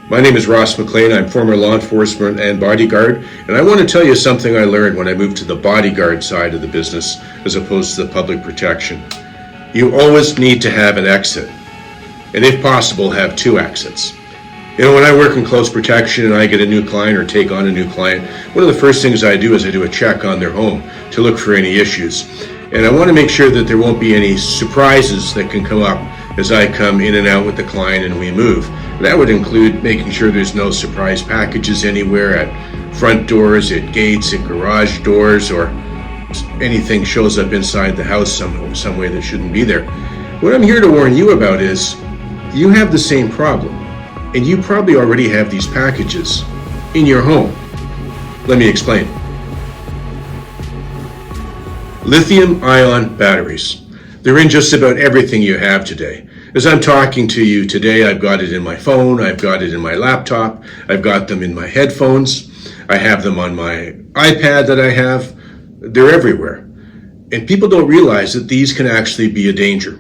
My name is Ross McLean. I'm former law enforcement and bodyguard, and I want to tell you something I learned when I moved to the bodyguard side of the business as opposed to the public protection. You always need to have an exit, and if possible, have two exits. You know, when I work in close protection and I get a new client or take on a new client, one of the first things I do is I do a check on their home to look for any issues. And I want to make sure that there won't be any surprises that can come up as I come in and out with the client and we move. That would include making sure there's no surprise packages anywhere at front doors, at gates, at garage doors, or anything shows up inside the house some way that shouldn't be there. What I'm here to warn you about is you have the same problem, and you probably already have these packages in your home. Let me explain. Lithium-ion batteries. They're in just about everything you have today. As I'm talking to you today, I've got it in my phone, I've got it in my laptop, I've got them in my headphones, I have them on my iPad that I have. They're everywhere. And people don't realize that these can actually be a danger.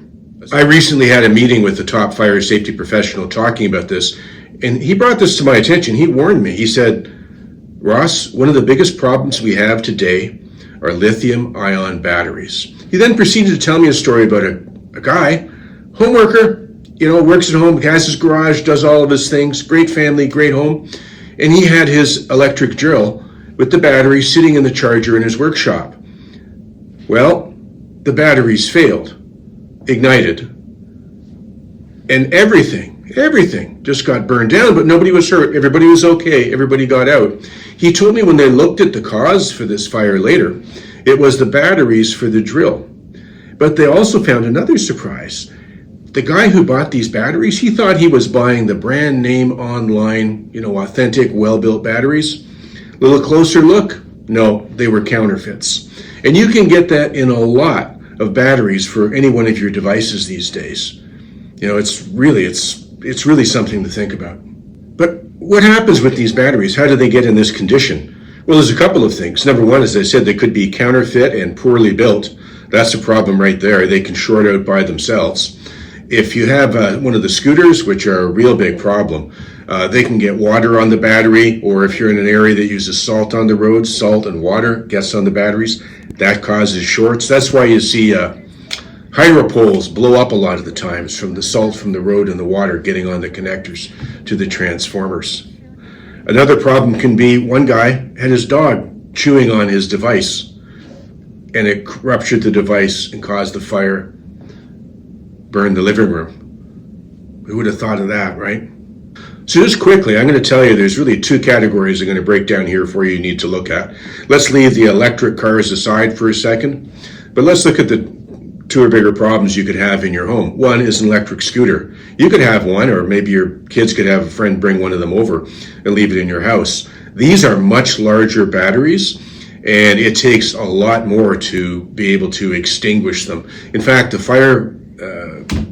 I recently had a meeting with a top fire safety professional talking about this, and he brought this to my attention. He warned me. He said, Ross, one of the biggest problems we have today are lithium-ion batteries. He then proceeded to tell me a story about a guy, home worker, works at home, has his garage, does all of his things, great family, great home, and he had his electric drill with the battery sitting in the charger in his workshop. Well, the batteries failed, ignited, and everything just got burned down, but nobody was hurt. Everybody was okay. Everybody got out. He told me when they looked at the cause for this fire later, it was the batteries for the drill. But they also found another surprise. The guy who bought these batteries, he thought he was buying the brand name online, authentic, well-built batteries. A little closer look, no, they were counterfeits. And you can get that in a lot of batteries for any one of your devices these days. It's really something to think about. But what happens with these batteries? How do they get in this condition? Well, there's a couple of things. Number one, as I said, they could be counterfeit and poorly built. That's a problem right there. They can short out by themselves. If you have one of the scooters, which are a real big problem, they can get water on the battery, or if you're in an area that uses salt on the road, salt and water gets on the batteries. That causes shorts. That's why you see hydro poles blow up a lot of the times from the salt from the road and the water getting on the connectors to the transformers. Another problem can be one guy had his dog chewing on his device, and it ruptured the device and caused the fire, burned the living room. Who would have thought of that, right? So just quickly, I'm going to tell you there's really two categories I'm going to break down here for you need to look at. Let's leave the electric cars aside for a second, but let's look at the two or bigger problems you could have in your home. One is an electric scooter. You could have one, or maybe your kids could have a friend bring one of them over and leave it in your house. These are much larger batteries, and it takes a lot more to be able to extinguish them. In fact, the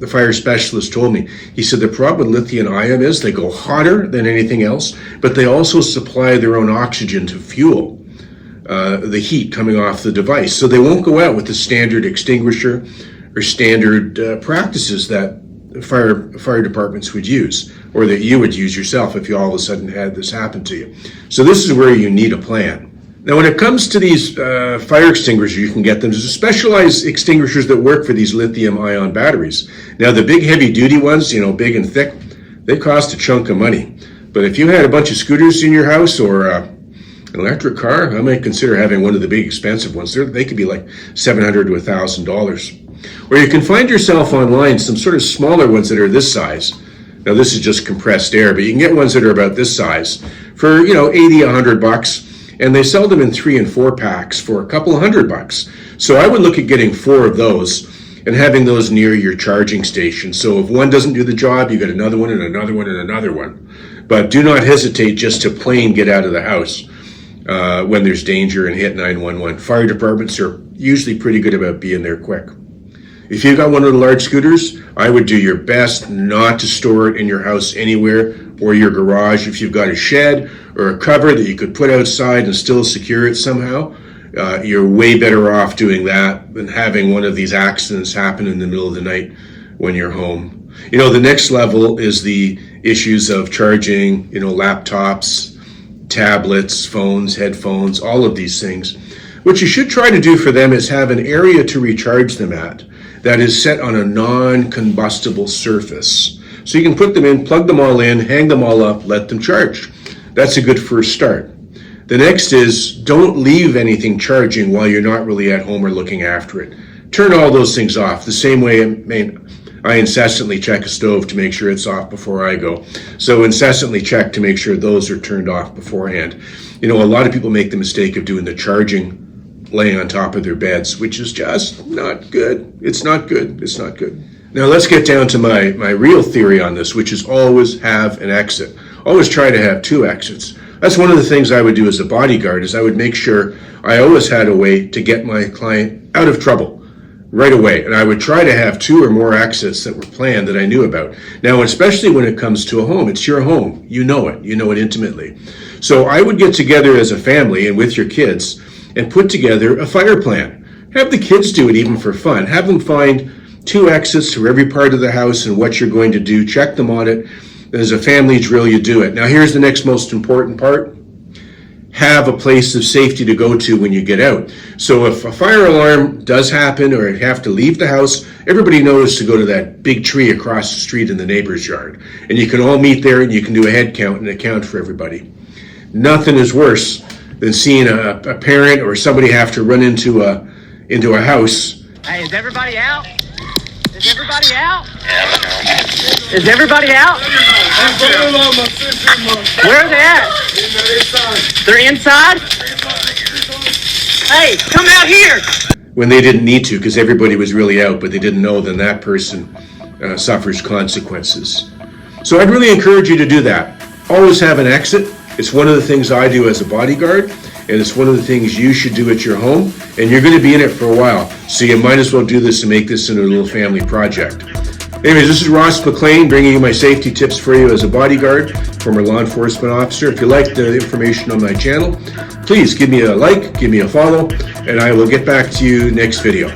fire specialist told me, he said the problem with lithium-ion is they go hotter than anything else, but they also supply their own oxygen to fuel the heat coming off the device. So they won't go out with the standard extinguisher or standard practices that fire departments would use, or that you would use yourself if you all of a sudden had this happen to you. So this is where you need a plan. Now, when it comes to these fire extinguishers, you can get them. There's specialized extinguishers that work for these lithium-ion batteries. Now, the big heavy-duty ones, big and thick, they cost a chunk of money. But if you had a bunch of scooters in your house or an electric car, I might consider having one of the big expensive ones. They could be like $700 to $1,000. Or you can find yourself online some sort of smaller ones that are this size. Now, this is just compressed air, but you can get ones that are about this size for, $80, $100. And they sell them in 3 and 4 packs for a couple of $100. So I would look at getting 4 of those and having those near your charging station. So if one doesn't do the job, you get another one and another one and another one. But do not hesitate just to plain get out of the house when there's danger and hit 911. Fire departments are usually pretty good about being there quick. If you've got one of the large scooters, I would do your best not to store it in your house anywhere or your garage. If you've got a shed or a cover that you could put outside and still secure it somehow, you're way better off doing that than having one of these accidents happen in the middle of the night when you're home. The next level is the issues of charging, laptops, tablets, phones, headphones, all of these things. What you should try to do for them is have an area to recharge them at that is set on a non-combustible surface. So you can put them in, plug them all in, hang them all up, let them charge. That's a good first start. The next is don't leave anything charging while you're not really at home or looking after it. Turn all those things off. The same way I incessantly check a stove to make sure it's off before I go. So incessantly check to make sure those are turned off beforehand. A lot of people make the mistake of doing the charging laying on top of their beds, which is just not good. It's not good. It's not good. Now let's get down to my real theory on this, which is always have an exit. Always try to have 2 exits. That's one of the things I would do as a bodyguard, is I would make sure I always had a way to get my client out of trouble right away. And I would try to have 2 or more exits that were planned that I knew about. Now, especially when it comes to a home, it's your home. You know it intimately. So I would get together as a family and with your kids and put together a fire plan. Have the kids do it even for fun. Have them find 2 exits to every part of the house and what you're going to do. Check them on it. As a family drill, you do it. Now, here's the next most important part. Have a place of safety to go to when you get out. So if a fire alarm does happen or you have to leave the house, everybody knows to go to that big tree across the street in the neighbor's yard. And you can all meet there and you can do a head count and account for everybody. Nothing is worse than seeing a parent or somebody have to run into a house. Hey, is everybody out? Is everybody out? Is everybody out? Where are they at? They're inside? Hey, come out here! When they didn't need to, because everybody was really out, but they didn't know, then that person suffers consequences. So I'd really encourage you to do that. Always have an exit. It's one of the things I do as a bodyguard, and it's one of the things you should do at your home, and you're going to be in it for a while, so you might as well do this and make this into a little family project. Anyways, this is Ross McLean bringing you my safety tips for you as a bodyguard, former law enforcement officer. If you like the information on my channel, please give me a like, give me a follow, and I will get back to you next video.